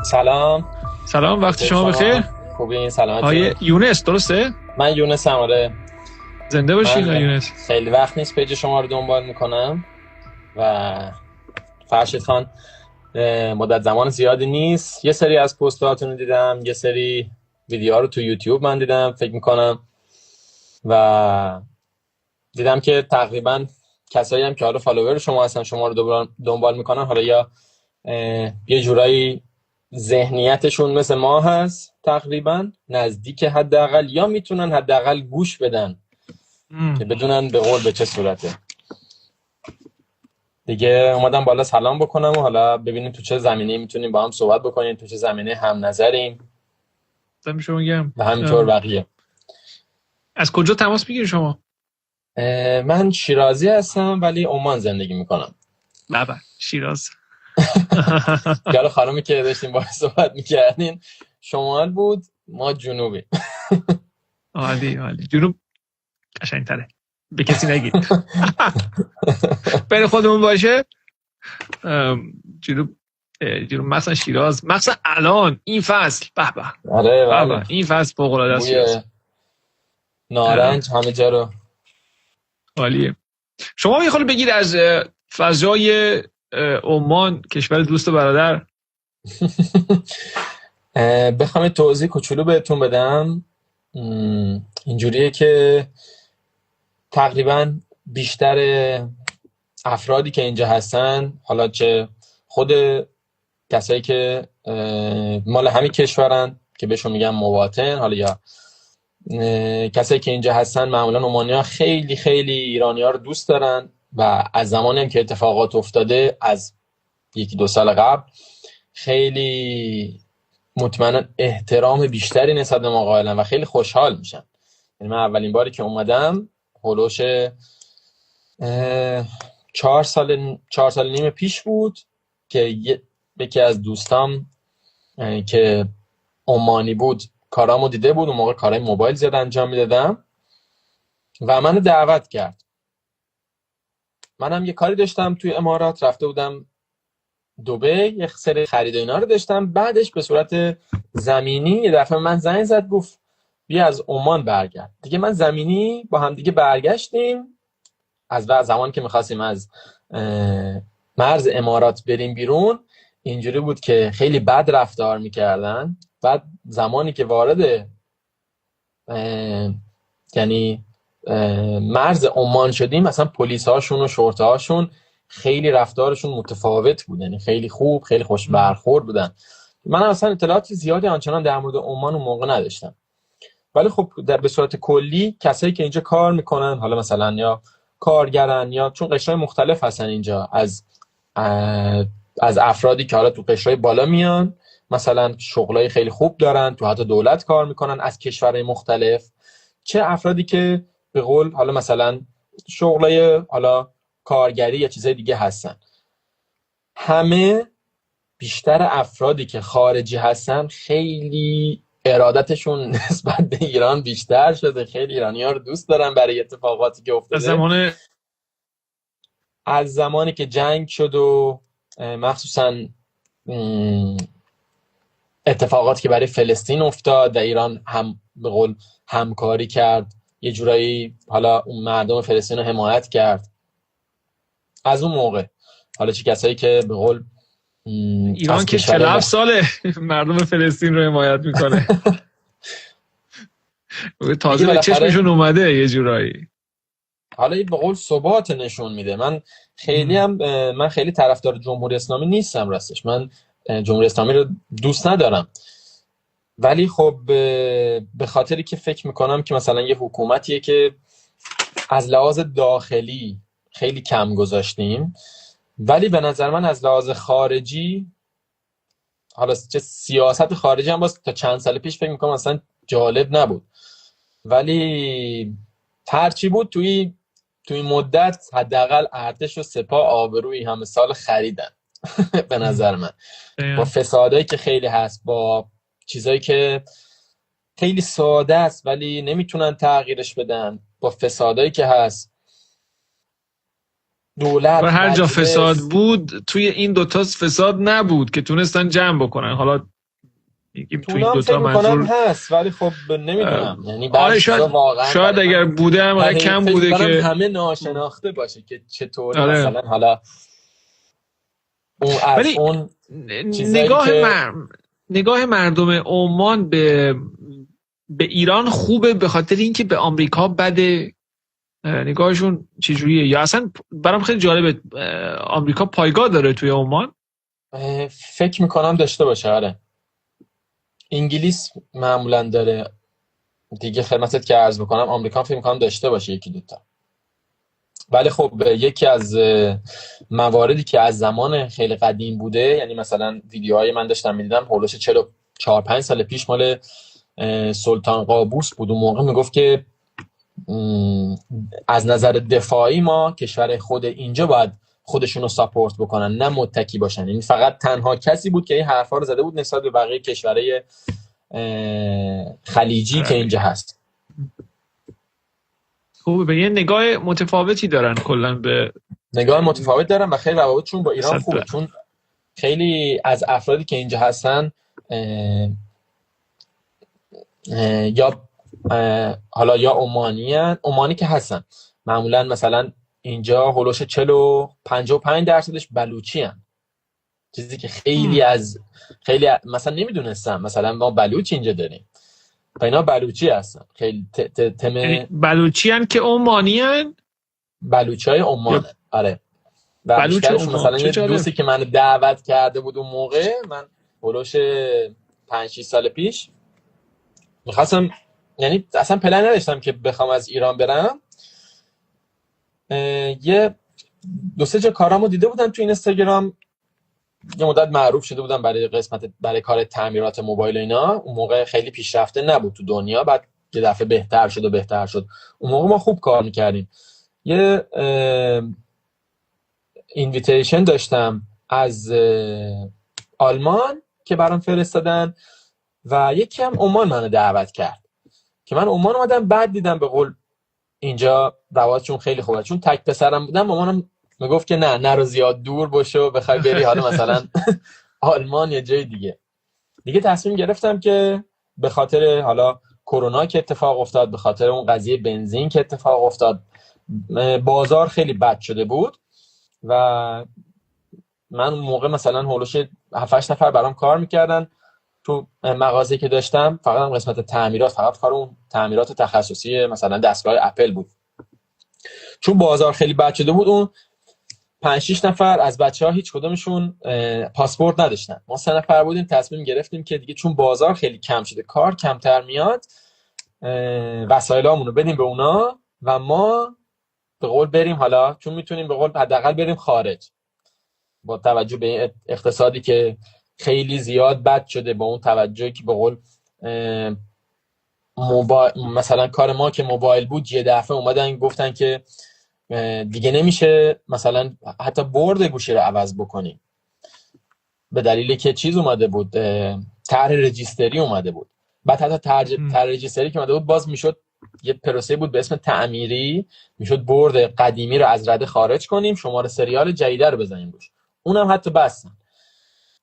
سلام. سلام، وقت شما بخیر. خوبین؟ سلامتی؟ آیه یونس درسته؟ من یونس هم. آره. زنده باشین یونس. خیلی وقت نیست پیج شما رو دنبال میکنم و فرشید خان مدت زمان زیادی نیست. یه سری از پستاتون رو دیدم، یه سری ویدیوها رو تو یوتیوب من دیدم فکر میکنم و دیدم که تقریبا کسایی هم که حالا فالوور شما هستن شما رو دنبال میکنن حالا یا یه جورایی ذهنیتشون مثل ما هست، تقریبا نزدیک حداقل، یا میتونن حداقل گوش بدن که بدونن به قول به چه صورته. دیگه اومدم بالا سلام بکنم و حالا ببینیم تو چه زمینه‌ای میتونیم با هم صحبت بکنیم، تو چه زمینه هم نظریم. دم شما گرم. و همینطور بقیه. از کجا تماس میگیری شما؟ من شیرازی هستم ولی عمان زندگی میکنم. بابا شیراز. یالا خانومی که داشتیم باهاش صحبت میکردین شمال بود، ما جنوبی. عالی. جنوب قشنگ‌تره، به کسی نگید. بین خودمون باشه. جنوب مثلا شیراز، مثلا الان این فصل به. آره بله. این فصل فوق العاده است. شیراز نارنج همه جا رو. عالیه. شما یه خورده بگید از فضای عمان، کشور دوست و برادر. بخوام توضیح کوچولو بهتون بدم، اینجوریه که تقریبا بیشتر افرادی که اینجا هستن، حالا چه خود کسایی که مال همین کشورن که بهشون میگن مواطن، حالا یا کسایی که اینجا هستن، معمولا عمانی‌ها خیلی خیلی ایرانی‌ها رو دوست دارن و از زمانی هم که اتفاقات افتاده از 1-2 سال قبل خیلی مطمئنا احترام بیشتری نسبت به ما قائلن و خیلی خوشحال میشن. یعنی من اولین باری که اومدم هولوش 4 سال نیم پیش بود که یکی از دوستام که عمانی بود کارامو دیده بود. اون موقع کارهای موبایل زیاد انجام میدادم و منو دعوت کرد. منم یه کاری داشتم توی امارات، رفته بودم دبی، یه سری خرید اینا رو داشتم. بعدش به صورت زمینی یه دفعه من زنگ زد گفت بیا از عمان برگرد. دیگه من زمینی با هم دیگه برگشتیم. از بعد زمان که می‌خواستیم از مرز امارات بریم بیرون، اینجوری بود که خیلی بد رفتار میکردن. بعد زمانی که وارد یعنی مرز عمان شدیم، مثلا پلیس هاشون و شرطه هاشون خیلی رفتارشون متفاوت بود، یعنی خیلی خوب، خیلی خوش برخورد بودن. من اصلا اطلاعات زیادی آنچنان در مورد عمان اون موقع نداشتم، ولی خب به صورت کلی کسایی که اینجا کار میکنن، حالا مثلا یا کارگرن یا چون قشرهای مختلف هستن اینجا، از افرادی که حالا تو قشرهای بالا میان، مثلا شغلای خیلی خوب دارن، تو حتی دولت کار میکنن از کشورهای مختلف، چه افرادی که به قول حالا مثلا شغلای حالا کارگری یا چیزای دیگه هستن. همه بیشتر افرادی که خارجی هستن خیلی ارادتشون نسبت به ایران بیشتر شده. خیلی ایرانی‌ها رو دوست دارن برای اتفاقاتی که افتاده از زمانی که جنگ شد و مخصوصا اتفاقاتی که برای فلسطین افتاد و ایران هم به قول همکاری کرد، یه جورایی حالا اون مردم فلسطین رو حمایت کرد. از اون موقع حالا چه کسایی که به قول ایران که 47 ساله مردم فلسطین رو حمایت میکنه. تازه به چشمشون اومده یه جورایی. حالا به قول ثبات نشون میده. من خیلی طرفدار جمهوری اسلامی نیستم راستش. من جمهوری اسلامی رو دوست ندارم، ولی خب به خاطری که فکر میکنم که مثلا یه حکومتیه که از لحاظ داخلی خیلی کم گذاشتیم، ولی به نظر من از لحاظ خارجی، حالا چه سیاست خارجی هم باز تا چند سال پیش فکر میکنم اصلا جالب نبود، ولی هرچی بود توی مدت حداقل ارتش و سپاه آبروی همه سال خریدن. به نظر من با فسادایی که خیلی هست، با چیزایی که خیلی ساده است ولی نمیتونن تغییرش بدن، با فسادایی که هست، دولت و هر جا مجلس فساد بود توی این دوتا فساد نبود که تونستن جمع بکنن. حالا تو این تونا هم فکر دوتا میکنم منظور هست، ولی خب نمیدونم، یعنی آره بعضی چیزا واقعا شاید برای اگر من بوده هم کم فکر بوده میکنم که همه ناشناخته باشه که چطوری آره. مثلا حالا اون از ولی اون چیزایی که نگاه مردم عمان به ایران خوبه به خاطر اینکه به آمریکا بده، نگاهشون چجوریه؟ یا اصلا برام خیلی جالبه آمریکا پایگاه داره توی عمان؟ فکر میکنم داشته باشه. آره انگلیس معمولا داره دیگه، خدمتت که عرض بکنم آمریکا فکر میکنم داشته باشه یکی دوتا. ولی خب یکی از مواردی که از زمان خیلی قدیم بوده، یعنی مثلا ویدیوهای من داشتم میدیدم هولوش 44-5 سال پیش مال سلطان قابوس بود. اون موقع میگفت که از نظر دفاعی ما کشور خود اینجا باید خودشونو ساپورت بکنن، نه متکی باشن. یعنی فقط تنها کسی بود که این حرفا رو زده بود نسبت به بقیه کشورهای خلیجی که اینجا هست. خوبه، به یه نگاه متفاوتی دارن کلا، به نگاه متفاوت دارن و خیلی روابطشون با ایران خوبه، چون خیلی از افرادی که اینجا هستن یا حالا یا عمانی که هستن، معمولا مثلا اینجا هولوش 55% بلوچی هن. چیزی که خیلی مثلا نمیدونستم مثلا ما بلوچ اینجا داریم و اینا بلوچی هستن. خیلی بلوچی هن که عمانی هن؟ بلوچی های عمان. آره و بیشترشون مثلا یه دوستی که من دعوت کرده بود اون موقع، من هولوش 5-6 سال پیش میخواستم، یعنی اصلا پلن نداشتم که بخوام از ایران برم، یه 2-3 جا کارامو دیده بودم تو اینستاگرام، یه مدت معروف شده بودم برای کار تعمیرات موبایل اینا. اون موقع خیلی پیشرفته نبود تو دنیا، بعد یه دفعه بهتر شد. اون موقع ما خوب کار میکردیم. یه اینویتیشن داشتم از آلمان که برام فرستادن و یکی هم عمان منو دعوت کرد که من عمان اومدم. بعد دیدم به قول اینجا روابطشون خیلی خوبه، چون تک پسرم بودم مامانم میگفت که نه نرو زیاد دور باشه و بخوای بری حالا مثلا آلمان یا جای دیگه تصمیم گرفتم که به خاطر حالا کرونا که اتفاق افتاد، به خاطر اون قضیه بنزین که اتفاق افتاد، بازار خیلی بد شده بود و من اون موقع مثلا هولوش 7-8 نفر برام کار میکردن تو مغازه‌ای که داشتم، فقط قسمت تعمیرات، فقط کار اون تعمیرات تخصصی مثلا دستگاه اپل بود. چون بازار خیلی بد شده بود، اون 5-6 نفر از بچه‌ها هیچ کدومشون پاسپورت نداشتن. ما 3 نفر بودیم، تصمیم گرفتیم که دیگه چون بازار خیلی کم شده، کار کمتر میاد، وسایلامون رو بدیم به اونا و ما به قول بریم، حالا چون میتونیم به قول حداقل بریم خارج. با توجه به این اقتصادی که خیلی زیاد بد شده، با اون توجهی که به قول مثلا کار ما که موبایل بود، یه دفعه اومدن گفتن که دیگه نمیشه مثلا حتی برد گوشی رو عوض بکنیم، به دلیلی که چیز اومده بود، طرح رجیستری اومده بود. بعد حتی طرح رجیستری که اومده بود باز میشد یه پروسه بود به اسم تعمیری، میشد برد قدیمی رو از رده خارج کنیم، شماره سریال جدید رو بزنیم روش، اونم حتی بستن.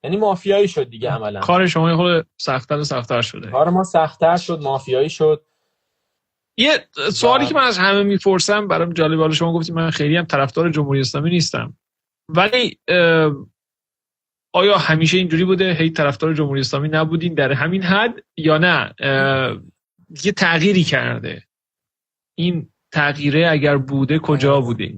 یعنی مافیایی شد دیگه عملا. کار شما خود سخت‌تر شده. کار ما سخت‌تر شد، مافیایی شد. یه سوالی که من از همه میپرسم، برام جالبه، حالا شما گفتید من خیلی هم طرفدار جمهوری اسلامی نیستم، ولی آیا همیشه اینجوری بوده، هی طرفدار جمهوری اسلامی نبودین در همین حد، یا نه یه تغییری کرده؟ این تغییره اگر بوده کجا بوده؟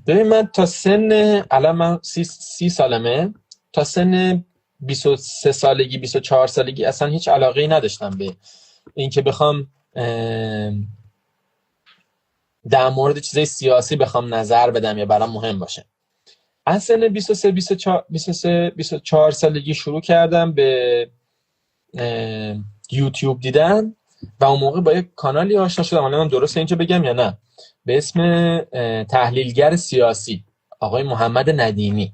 ببین من تا سن الان من 30 سالمه، تا سن 23 سالگی 24 سالگی اصلا هیچ علاقه‌ای نداشتم به اینکه بخوام در مورد چیزای سیاسی بخوام نظر بدم یا برام مهم باشه. از سن 23-24 سالگی شروع کردم به یوتیوب دیدن و اون موقع با یک کانالی آشنا شدم، حالا من درسته اینجا بگم یا نه، به اسم تحلیلگر سیاسی آقای محمد ندیمی.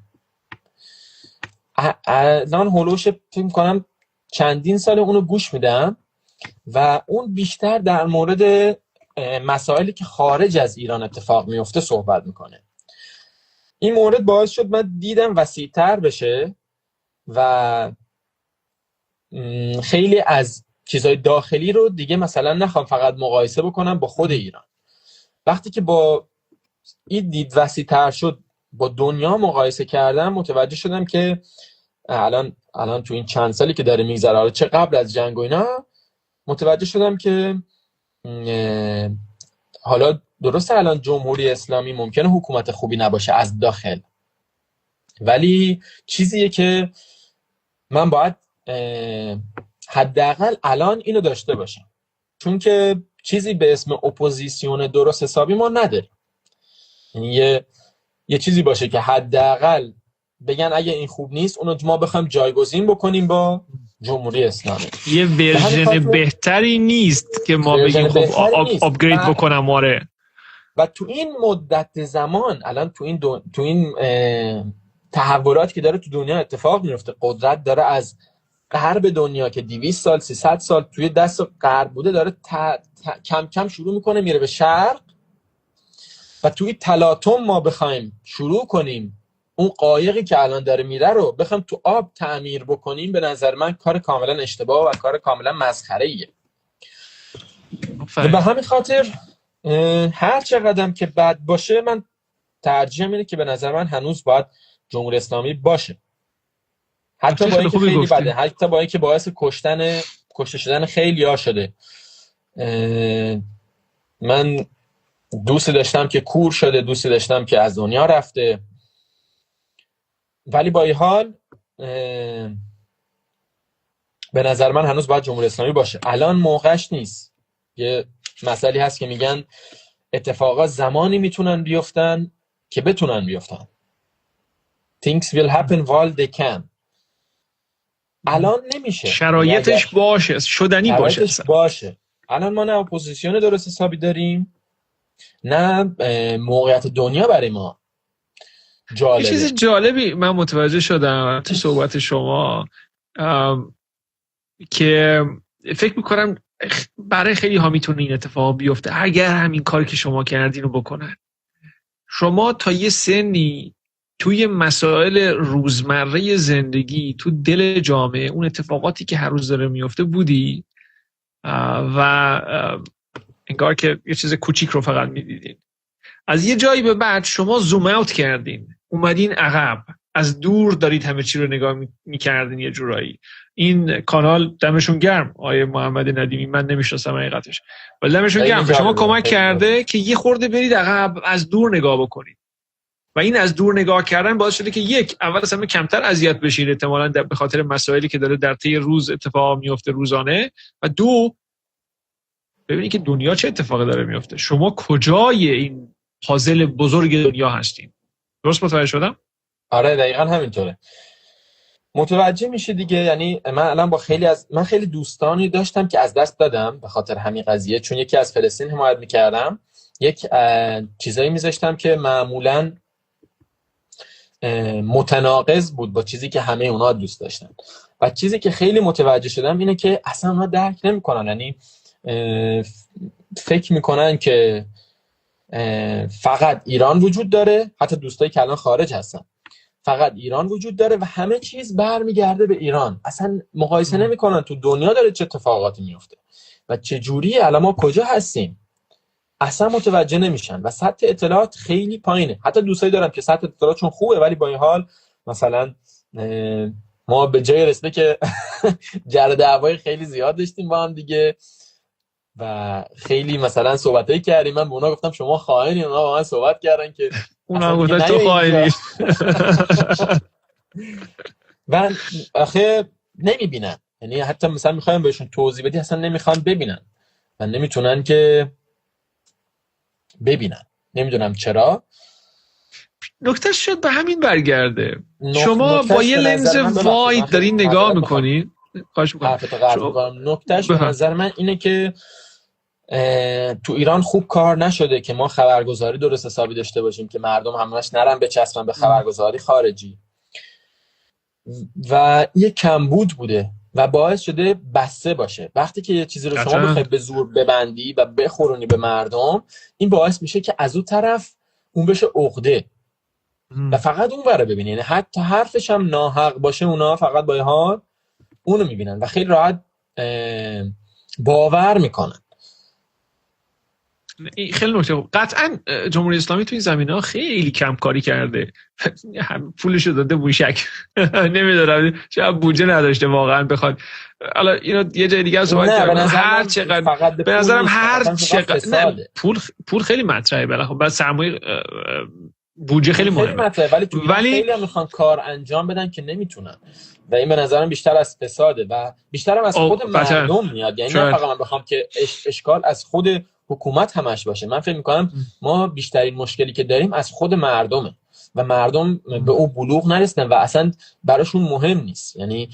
الان هولوش فکر کنم چندین سال اونو گوش میدم و اون بیشتر در مورد مسائلی که خارج از ایران اتفاق میفته صحبت میکنه. این مورد باعث شد من دیدم وسیع‌تر بشه و خیلی از چیزهای داخلی رو دیگه مثلا نخوام فقط مقایسه بکنم با خود ایران. وقتی که با این دید وسیع‌تر شد با دنیا مقایسه کردم، متوجه شدم که الان تو این چند سالی که داره میگذره، چه قبل از جنگ و اینا، متوجه شدم که حالا درسته الان جمهوری اسلامی ممکنه حکومت خوبی نباشه از داخل، ولی چیزیه که من باید حداقل الان اینو داشته باشم، چون که چیزی به اسم اپوزیسیون درست حسابی ما نداریم. یعنی یه چیزی باشه که حداقل بگن اگه این خوب نیست اونو ما بخوایم جایگزین بکنیم با جمهوری اسلامی. یه ورژن بهتری نیست که ما بگیم خب آپگرید بکنم. آره. و تو این مدت زمان الان تو این تحولاتی که داره تو دنیا اتفاق میفته، قدرت داره از غرب دنیا که 200 سال 300 سال توی دست غرب بوده داره کم کم شروع میکنه میره به شرق، و توی تلاطم ما بخوایم شروع کنیم اون قایقی که الان داره میره رو بخوایم تو آب تعمیر بکنیم، به نظر من کار کاملا اشتباه و کار کاملا مسخره‌ایه. به همین خاطر هر چقدرم که بد باشه من ترجیحم اینه که به نظر من هنوز باید جمهوری اسلامی باشه، حتی با اینکه خیلی بده، حتی با اینکه باعث کشته شدن خیلی ها شده. من دوستی داشتم که کور شده، دوستی داشتم که از دنیا رفته، ولی با این حال به نظر من هنوز باید جمهوری اسلامی باشه. الان موقعش نیست. یه مسئله هست که میگن اتفاقات زمانی میتونن بیفتن که بتونن بیفتن. Things will happen while they can. الان نمیشه، شرایطش باشه، شدنی باشه. الان ما نه اپوزیسیون درست حسابی داریم، نه موقعیت دنیا برای ما جالبه. یه چیز جالبی من متوجه شدم تو صحبت شما که فکر میکنم برای خیلی ها میتونه این اتفاق بیفته اگر همین کاری که شما کردین رو بکنن. شما تا یه سنی توی مسائل روزمره زندگی تو دل جامعه اون اتفاقاتی که هر روز داره میفته بودی و انگار که یه چیز کوچیک رو فقط میدیدین. از یه جایی به بعد شما زوم اوت کردین، اومدین عقب، از دور دارید همه چی رو نگاه میکردین. یه جورایی این کانال دمشون گرم آیه محمد ندیمی، من نمیشناسم حقیقتش، ولی دمشون گرم به شما کمک کرده که یه خورده برید عقب، از دور نگاه بکنید. و این از دور نگاه کردن باعث شده که یک، اول از همه کمتر اذیت بشید احتمالاً به خاطر مسائلی که داره در طی روز اتفاق میفته روزانه، و دو، ببینید که دنیا چه اتفاقی داره میفته، شما کجای این پازل بزرگ دنیا هستین. درست متوجه شدم؟ آره دقیقاً همینطوره. متوجه میشه دیگه. یعنی من الان من خیلی دوستانی داشتم که از دست دادم به خاطر همین قضیه، چون یکی از فلسطین حمایت میکردم، یک چیزایی میذاشتم که معمولاً متناقض بود با چیزی که همه اونا دوست داشتن. و چیزی که خیلی متوجه شدم اینه که اصلا اونا درک نمیکنن. یعنی فکر میکنن که فقط ایران وجود داره، حتی دوستایی که الان خارج هستن، فقط ایران وجود داره و همه چیز برمیگرده به ایران. اصلا مقایسه نمیکنن تو دنیا داره چه اتفاقاتی میفته و چه جوری الان ما کجا هستیم. اصلا متوجه نمیشن و سطح اطلاعات خیلی پایینه. حتی دوستایی دارم که سطح اطلاعاتشون خوبه، ولی با این حال مثلا ما به جای رسیده که جر دعوای خیلی زیاد داشتیم با هم دیگه و خیلی مثلا صحبتایی کردیم. من به اونا گفتم شما خائنین، اونا با من صحبت کردن که اونا گفتن تو خائنی. و آخه نمیبینن. یعنی حتی مثلا میخوایم بهشون توضیح بدی اصلا نمیخوان ببینن و نمیتونن که ببینن. نمیدونم چرا. نکته شد به همین برگرده. شما با یه لنز واید دارین نگاه میکنین. خواهش میکنم. نکتهش به نظر من اینه که تو ایران خوب کار نشده که ما خبرگزاری درست حسابی داشته باشیم که مردم همش نرن بچسبن به خبرگزاری خارجی و یه کمبود بوده و باعث شده بسته باشه. وقتی که یه چیزی رو شما بخوای به زور ببندی و بخورونی به مردم، این باعث میشه که از اون طرف اون بشه عقده. و فقط اون ور ببینه، یعنی حتی حرفش هم ناحق باشه اونا فقط با حال اونو میبینن و خیلی راحت باور میکنن. خیلی نکته خوب. قطعا جمهوری اسلامی تو این زمینه‌ها خیلی کم کاری کرده. پولشو داده موشک. نمیدونم شاید بودجه نداشته واقعا بخواد. حالا اینو یه جای دیگه صحبت کردم. هر چقدر به نظرم هر چقدر پول خیلی مطرحه، بالاخره خب بعد سرمایه بودجه خیلی مهمه، ولی خیلی هم میخوان کار انجام بدن که نمیتونن و این به نظرم بیشتر از فساده و بیشتر هم از خود مردم میاد. یعنی نه فقط من بخوام که اشکال از خود حکومت همش باشه. من فکر میکنم ما بیشترین مشکلی که داریم از خود مردمه و مردم به او بلوغ نرسیدن و اصلا براشون مهم نیست، یعنی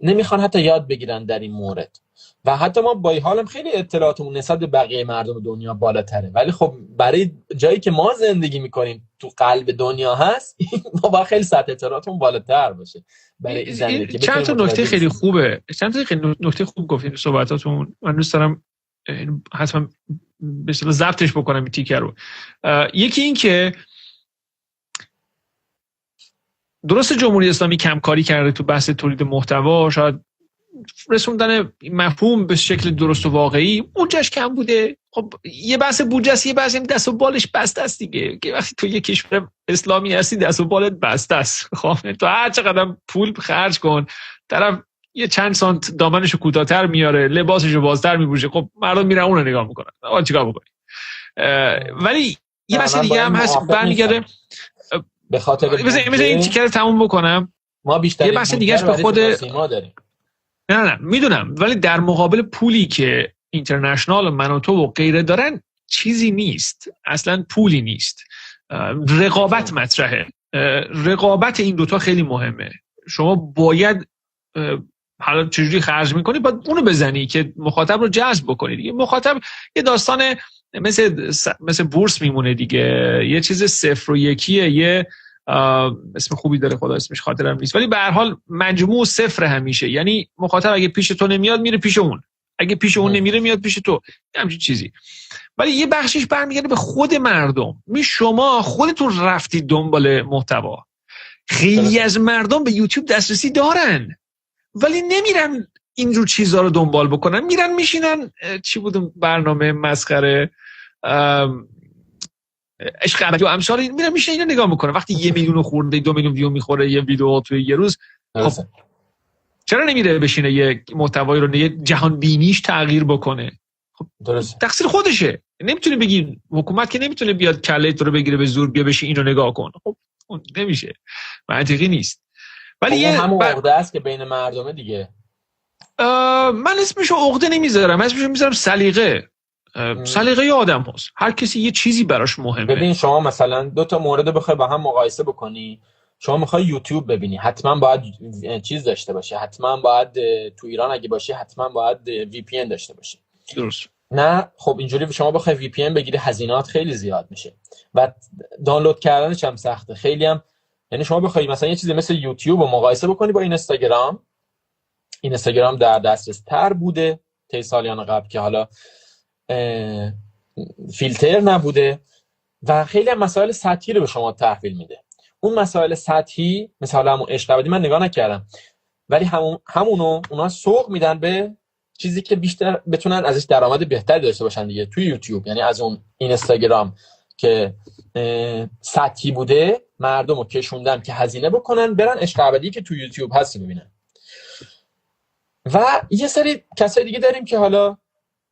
نمیخوان حتی یاد بگیرن در این مورد. و حتی ما با این حالم خیلی اطلاعاتمون نسبت به بقیه مردم دنیا بالاتره، ولی خب برای جایی که ما زندگی میکنیم تو قلب دنیا هست ما با خیلی سطح اطلاعاتمون بالاتر باشه برای زندگی. چند تا نکته خیلی خوبه، چند تا نکته خوب گفتین صحبتاتون. من دوست دارم حتما به اصطلاح ضبطش بکنم این تیکر رو. یکی این که درست جمهوری اسلامی کم کاری کرده تو بحث تولید محتوا، شاید رسوندن مفهوم به شکل درست و واقعی بودجهش کم بوده. خب یه بحث بودجه است، یه بحث دست و بالش بسته است دیگه، که وقتی تو یه کشور اسلامی هستی دست و بالت بسته است. خب تو هر چقدر پول خرج کن، طرف یه چند سانت دامنشو کوتاه‌تر میاره، لباسشو بازتر میپوشه، خب مردم میرن اون رو نگاه میکنن. آقا چیکار بکنی؟ ولی یه بحث دیگه هم هست برمیگرده به خاطر بذار این تیکر تموم بکنم. ما بیشتر یه بحث دیگه‌اش به خود ما داریم. نه میدونم، ولی در مقابل پولی که اینترنشنال و من و تو و غیره دارن چیزی نیست، اصلا پولی نیست. رقابت مطرحه. رقابت این دوتا خیلی مهمه. شما باید حالا چجوری خرج میکنی باید اونو بزنی که مخاطب رو جذب بکنی دیگه. مخاطب یه داستان مثل بورس میمونه دیگه، یه چیز صفر و یکیه، یه اسم خوبی داره خدا اسمش خاطرم نیست، ولی به هر حال مجموع صفر همیشه. یعنی مخاطب اگه پیش تو نمیاد میره پیش اون، اگه پیش اون نمیره میاد پیش تو، همچین چیزی. ولی یه بخشش برمیگرده به خود مردم. شما خودتون رفتید دنبال محتوا. خیلی از مردم به یوتیوب دسترسی دارن ولی نمیرن اینجور چیزا رو دنبال بکنن، میرن میشینن چی بود برنامه مسخره عشق ابدی و امثال، میرن میشه اینو نگاه میکنه. وقتی 1 میلیون خورده 2 میلیون ویو میخوره یه ویدیو توی یه روز، خب چرا نمیره بشینه یه محتوایی رو یه جهان بینیش تغییر بکنه؟ خب درست، تقصیر خودشه. نمیتونه بگی حکومت که نمیتونه بیاد کله تو رو بگیره به زور بیا بشین اینو نگاه کن. خب نمیشه، منطقی نیست. ولی همون عقده است که بین مردمه دیگه. من اسمشو عقده نمیذارم، اسمشو میذارم سلیقه. سلیقه آدم هست. هر کسی یه چیزی براش مهمه. ببین شما مثلا 2 تا مورد بخوای با هم مقایسه بکنی، شما میخوای یوتیوب ببینی حتما باید چیز داشته باشه، حتما باید تو ایران اگه باشه حتما باید وی پی ان داشته باشه. درست. نه خب اینجوری شما بخوای وی پی ان بگیری هزینه‌ات خیلی زیاد میشه و دانلود کردنش هم سخته خیلی هم. یعنی شما بخوای مثلا یه چیزی مثل یوتیوب رو مقایسه بکنی با اینستاگرام در دسترس تر بوده طی سالیان قبل که حالا فیلتر نبوده و خیلی هم مسائل سطحی رو به شما تحویل میده. اون مسائل سطحی مثلا همون عشق ابدی من نگاه نکردم، ولی همونو اونا سوق میدن به چیزی که بیشتر بتونن ازش درآمد بهتری داشته باشن دیگه توی یوتیوب. یعنی از اون اینستاگرام که سطحی بوده مردمو کشوندن که هزینه بکنن برن عشق ابدی که توی یوتیوب هست ببینن. و یه سری کسای دیگه داریم که حالا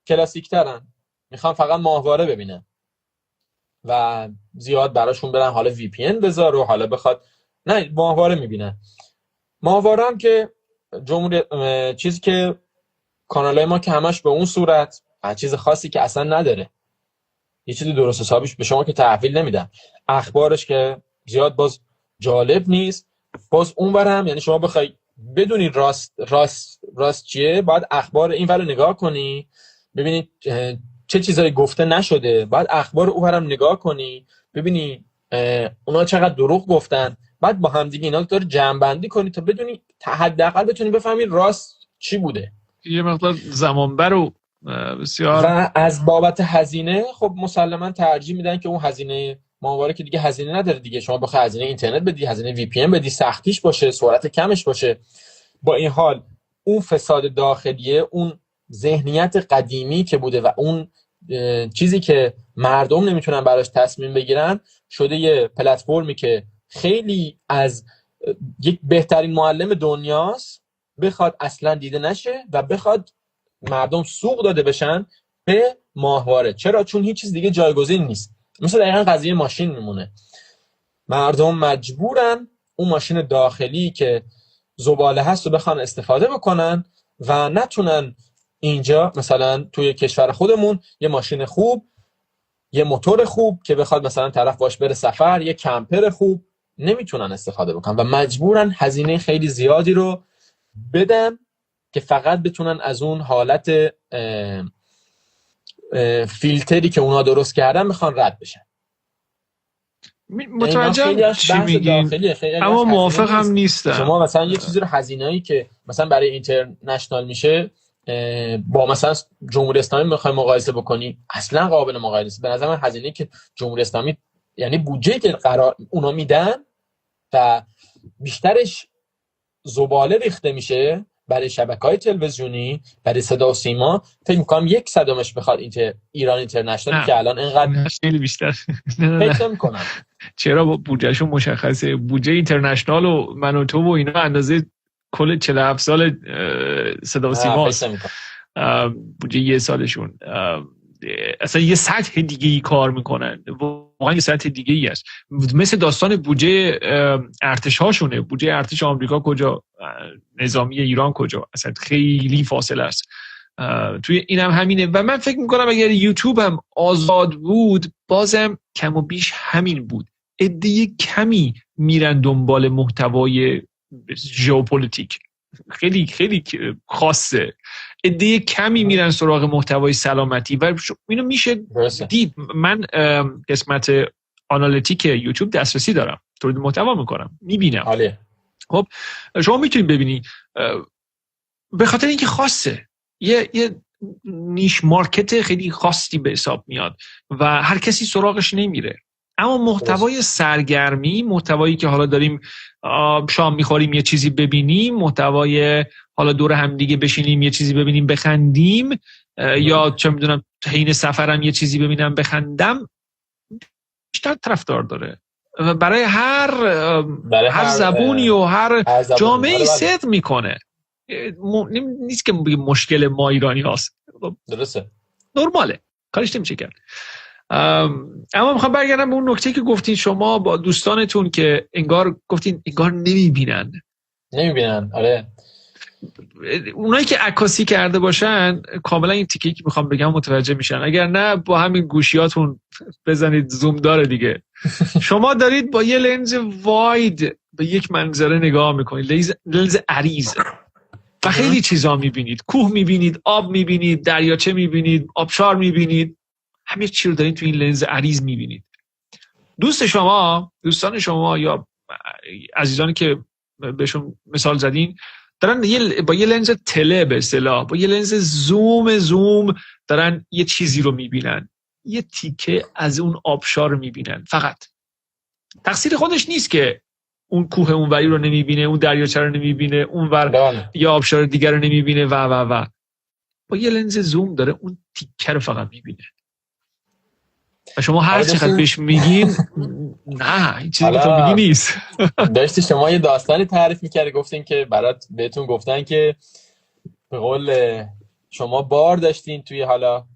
کلاسیک ترن، میخوان فقط ماهواره ببینن و زیاد براشون برن حالا وی پی ان بذار و حالا بخواد نه ماهواره میبینن. ماهواره هم که چیزی که کانالای ما که همش به اون صورت چیز خاصی که اصلا نداره، یه چیزی درست حسابیش به شما که تحویل نمیدن، اخبارش که زیاد باز جالب نیست، باز اونورم یعنی شما بخوای بدونی راست چیه باید اخبار این ور نگاه کنی ببینی چه چیزایی گفته نشده، باید اخبار اونورم نگاه کنی ببینی اونا چقدر دروغ گفتن، بعد با هم دیگه اینا رو جمع بندی کنی تا بدونی حداقل بتونی بفهمی راست چی بوده. یه مقدار زمان برو بسیار. و از بابت هزینه خب مسلما ترجیح میدن که اون هزینه ماهواره که دیگه هزینه نداره دیگه، شما بخوای هزینه اینترنت بدی، هزینه وی پی ان بدی، سختیش باشه، سرعت کمش باشه. با این حال اون فساد داخلیه، اون ذهنیت قدیمی که بوده و اون چیزی که مردم نمیتونن براش تصمیم بگیرن، شده یه پلتفرمی که خیلی از یک بهترین معلم دنیاست بخواد اصلا دیده نشه و بخواد مردم سوق داده بشن به ماهواره. چرا؟ چون هیچ چیز دیگه جایگزین نیست. مثل دقیقا قضیه ماشین میمونه، مردم مجبورن اون ماشین داخلی که زباله هست رو بخوان استفاده بکنن و نتونن اینجا مثلا توی کشور خودمون یه ماشین خوب، یه موتور خوب که بخواد مثلا طرف باش بره سفر، یه کمپر خوب نمیتونن استفاده بکنن و مجبورن هزینه خیلی زیادی رو بدن که فقط بتونن از اون حالت فیلتری که اونا درست کردن بخوان رد بشن. متوجهم چی میگین، اما موافق هم نیستم. شما مثلا یه چیزی رو هزینه‌ای که مثلا برای اینترنشنال میشه با مثلا جمهوری اسلامی میخوای مقایسه بکنی، اصلا قابل مقایسه به نظر من هزینه‌ای که جمهوری اسلامی، یعنی بودجه‌ای که قرار اونا میدن و بیشترش زباله ریخته میشه برای شبکه‌های تلویزیونی، برای صدا و سیما، فکر می‌کنم 1/100 بخواد ایران اینترنشنال که الان اینقدر خیلی بیشتر فکر نمی‌کنم. چرا بودجهشون مشخصه؟ بودجه اینترنشنال و من و تو و اینا اندازه کل 47 سال صدا و سیماست. بودجه یه سالشون اصلا یه سطح دیگه ای کار میکنن، واقعا یه سطح دیگه ای است. مثل داستان بودجه ارتش هاشونه. بودجه ارتش آمریکا کجا، نظامی ایران کجا، اصلا خیلی فاصله است. توی اینم همینه و من فکر میکنم اگر یوتیوب هم آزاد بود بازم کم و بیش همین بود. عده کمی میرن دنبال محتوای ژئوپلیتیک، خیلی خیلی خاصه. عده کمی میرن سراغ محتوای سلامتی و اینو میشه دید. من قسمت آنالیتیک یوتیوب دسترسی دارم، تولید محتوا میکنم، میبینم. خب شما میتونید ببینی به خاطر اینکه خاصه، یه نیش مارکت خیلی خاصی به حساب میاد و هر کسی سراغش نمیره. اما محتوای سرگرمی، محتوایی که حالا داریم شام میخوریم یه چیزی ببینیم، محتوای حالا دور هم دیگه بشینیم یه چیزی ببینیم بخندیم، یا چه میدونم حین سفرم یه چیزی ببینم بخندم، بیشتر طرفدار داره و برای هر زبونی و هر جامعه‌ای صدق میکنه. نیست که مشکل ما ایرانی هاست، درسته، نرماله، کارش نمیشه کرد. اما میخوام برگردم به اون نکته که گفتین شما با دوستانتون که انگار گفتین انگار نمیبینن. آره، اونایی که عکاسی کرده باشن کاملا این تیکه‌ای که میخوام بگم متوجه میشن، اگر نه با همین گوشیاتون بزنید زوم داره دیگه. شما دارید با یه لنز واید به یک منظره نگاه میکنید، لنز عریض، و خیلی چیزا میبینید، کوه میبینید، آب میبینید، دریاچه میبینید، آبشار میبینید، همه چی رو دارید تو این لنز عریض میبینید. دوستان شما یا عزیزانی که بهشون مثال زدین دارن با یه لنز تله به اصطلاح، با یه لنز زوم دارن یه چیزی رو میبینن، یه تیکه از اون آبشار رو میبینن. فقط تقصیر خودش نیست که اون کوه اونوری رو نمیبینه، اون دریاچه رو نمیبینه، اونور یا آبشار دیگر رو نمیبینه و با یه لنز زوم داره اون تیکه رو فقط میبینه. و شما هر چقدر بهش میگین نه این چیزی که تو میگی نیست. داشتی شما یه داستانی تعریف میکردی، گفتین که بهتون گفتن که به قول شما بار داشتین توی حالا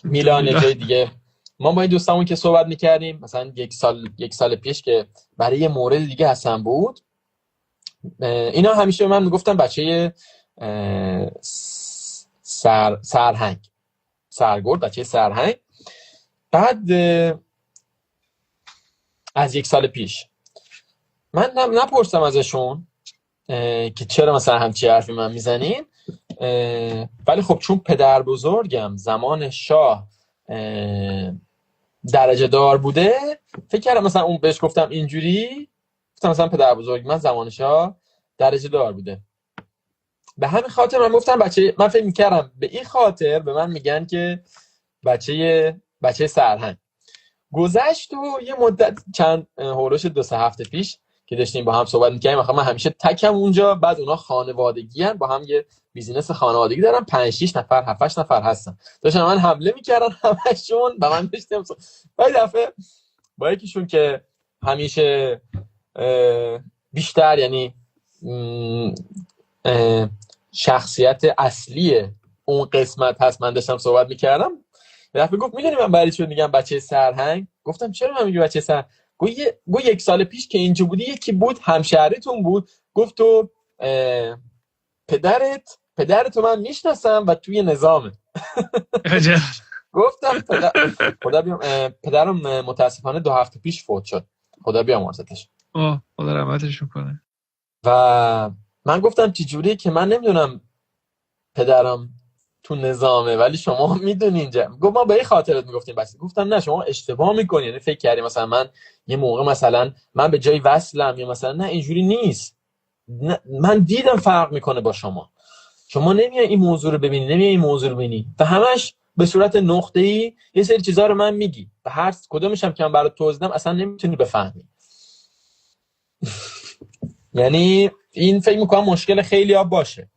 میلان یا جای دیگه. ما با این دوستامون که صحبت میکردیم مثلا یک سال پیش که برای یه مورد دیگه هستن بود، اینا همیشه به من میگفتن بچه سرگرد، بچه سرهنگ. بعد از یک سال پیش من نپرسم ازشون که چرا مثلا همچی حرفی من میزنین، ولی خب چون پدر بزرگم زمان شاه درجه دار بوده، فکر کردم مثلا اون بهش گفتم اینجوری، گفتم مثلا پدر بزرگ من زمان شاه درجه دار بوده، به همین خاطر من گفتم من فکر میکردم به این خاطر به من میگن که بچه سرهنگ. گذشت و یه مدت چند هولوش 2-3 هفته پیش که داشتیم با هم صحبت می‌کردیم، من همیشه تکم اونجا، بعد اونا خانوادگی ان، با هم یه بیزینس خانوادگی دارن، 5-6 نفر 7-8 نفر هستن، داشتن من حمله می‌کردن همشون و من داشتم بعد دفعه با یکیشون که همیشه بیشتر یعنی شخصیت اصلی اون قسمت هست، من داشتم صحبت می‌کردم، دفعه گفت میدونی من برای چی میگم بچه سرهنگ؟ گفتم چرا من میگی بچه سرهنگ؟ گفت 1 سال پیش که اینجا بودی یکی بود همشهریتون بود، گفت تو پدرتو من میشناسم و توی نظامه. گفتم پدرم متاسفانه 2 هفته پیش فوت شد، خدا بیامرزتش. خدا رحمتش کنه. و من گفتم چه جوری که من نمیدونم پدرم تو نظامه ولی شما میدونین اینجا. گفت ما به این خاطرت میگفتیم بس. گفتم نه شما اشتباه میکنی، یعنی فکر کردی مثلا من یه موقع مثلا من به جای وصلم یا مثلا نه اینجوری نیست، نه من دیدم فرق میکنه با شما نمیای این موضوع رو ببینی، نمیای این موضوع رو ببینی و همش به صورت نقطه‌ای یه سری چیزا رو من میگی و هر کدومش هم که من برات توضیح دادم اصلا نمیتونی بفهمی. یعنی این فکر میکنم مشکل خیلی‌ها باشه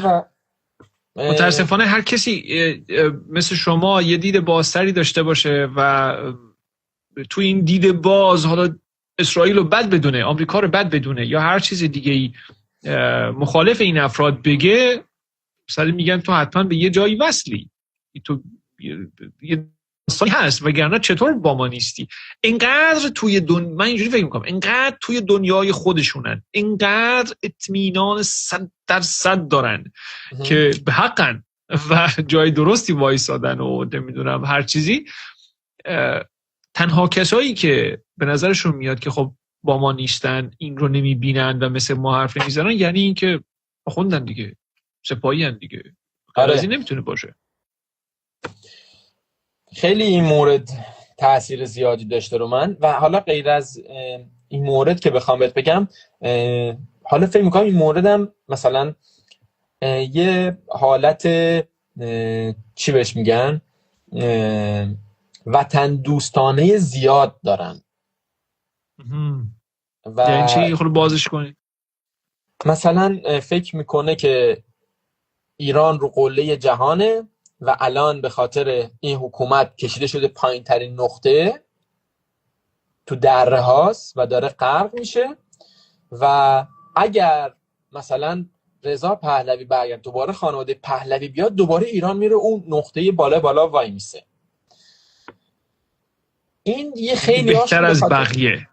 و متاسفانه هر کسی مثل شما یه دید بازتری داشته باشه و تو این دید باز حالا اسرائیل رو بد بدونه، آمریکا رو بد بدونه یا هر چیز دیگه ای مخالف این افراد بگه، مثلا میگن تو حتما به یه جایی وصلی، تو یه داستانی هست وگرنه چطور با ما نیستی. اینقدر توی من اینجوری فکر میکنم اینقدر توی دنیای خودشونن، اینقدر اطمینان 100% دارن که به حقن و جای درستی وایسادن و نمیدونم هر چیزی. تنها کسایی که به نظرشون میاد که خب با ما نیستن، این رو نمیبینن و مثل ما حرف نمیزنن، یعنی این که خوندن دیگه، سپاهی هن دیگه. از این نمیتونه باشه. خیلی این مورد تأثیر زیادی داشته رو من. و حالا غیر از این مورد که بخوام بهت بگم، حالا فکر میکنم این موردم مثلا یه حالت چی بهش میگن وطن دوستانه زیاد دارن. و یعنی چی؟ خود بازش کنی. مثلا فکر میکنه که ایران رو قله جهانه و الان به خاطر این حکومت کشیده شده پایین ترین نقطه تو دره هاست و داره غرق میشه و اگر مثلا رضا پهلوی برگرد دوباره خانواده پهلوی بیاد دوباره ایران میره اون نقطه بالا وای میسه. این یه خیلی بهتر از بقیه،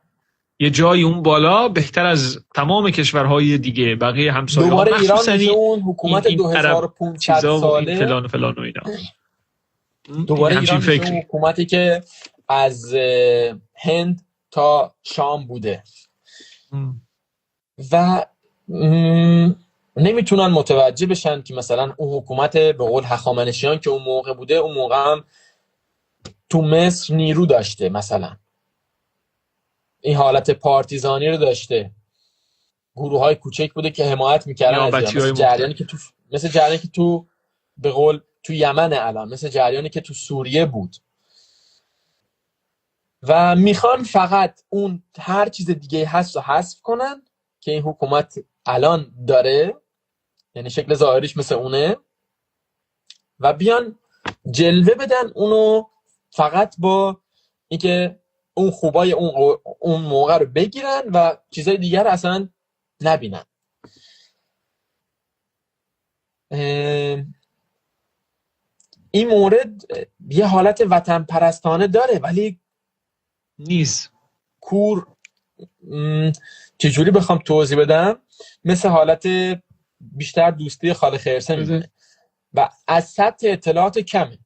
یه جای اون بالا بهتر از تمام کشورهای دیگه، بقیه همسایه‌ها. دوباره ایران میشه اون حکومت 2500 ساله فلان و اینا. دوباره ایران میشه اون حکومتی که از هند تا شام بوده و نمیتونن متوجه بشن که مثلا اون حکومت به قول هخامنشیان که اون موقع بوده، اون موقع هم تو مصر نیرو داشته، مثلا این حالت پارتیزانی رو داشته، گروه‌های کوچک بوده که حمایت میکردن از مثل جریانی که تو به قول تو یمن الان، مثل جریانی که تو سوریه بود و میخوان فقط اون هر چیز دیگه هست رو حذف کنن که این حکومت الان داره، یعنی شکل ظاهریش مثل اونه، و بیان جلوه بدن اونو فقط با اینکه اون خوبای اون موقع رو بگیرن و چیزای دیگر رو اصلا نبینن. این مورد یه حالت وطن پرستانه داره ولی نیست. کور چجوری بخوام توضیح بدم، مثل حالت بیشتر دوستی خاله خیرسه میمونه و از سطح اطلاعات کمه.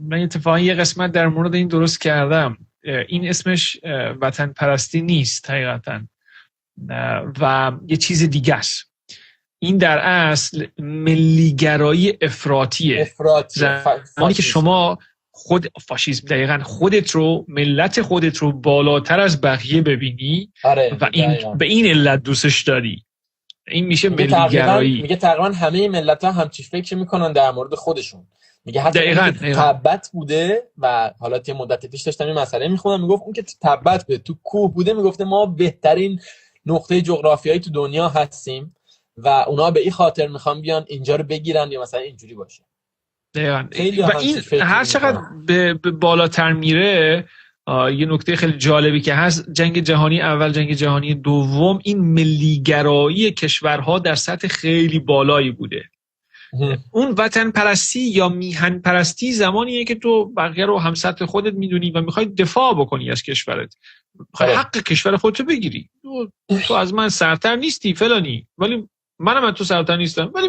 من اتفاقا یه قسمت در مورد این درست کردم. این اسمش وطن پرستی نیست حقیقتا و یه چیز دیگه است. این در اصل ملیگرایی افراطیه. زمانی که شما فاشیسم دقیقاً خودت رو، ملت خودت رو بالاتر از بقیه ببینی و این به این علت دوستش داری، این میشه ملیگرایی. میگه تقریبا همه ملت‌ها همچین فکر میکنن در مورد خودشون. میگه حتی اون که تبت بوده و حالا یه مدت پیش داشتم این مسئله میخوندم، میگفت اون که تبت بوده تو کوه بوده، میگفته ما بهترین نقطه جغرافیایی تو دنیا هستیم و اونا به این خاطر میخوان بیان اینجا رو بگیرن یا مثلا اینجوری باشه. و این هر چقدر به بالاتر میره یه نکته خیلی جالبی که هست، جنگ جهانی اول، جنگ جهانی دوم، این ملیگرایی کشورها در سطح خیلی بالایی بوده. اون وطن پرستی یا میهن پرستی زمانیه که تو بقیه رو هم سطح خودت میدونی و میخوای دفاع بکنی از کشورت، میخوای حق کشور خودتو بگیری. تو از من سرتر نیستی فلانی، ولی منم از تو سرتر نیستم، ولی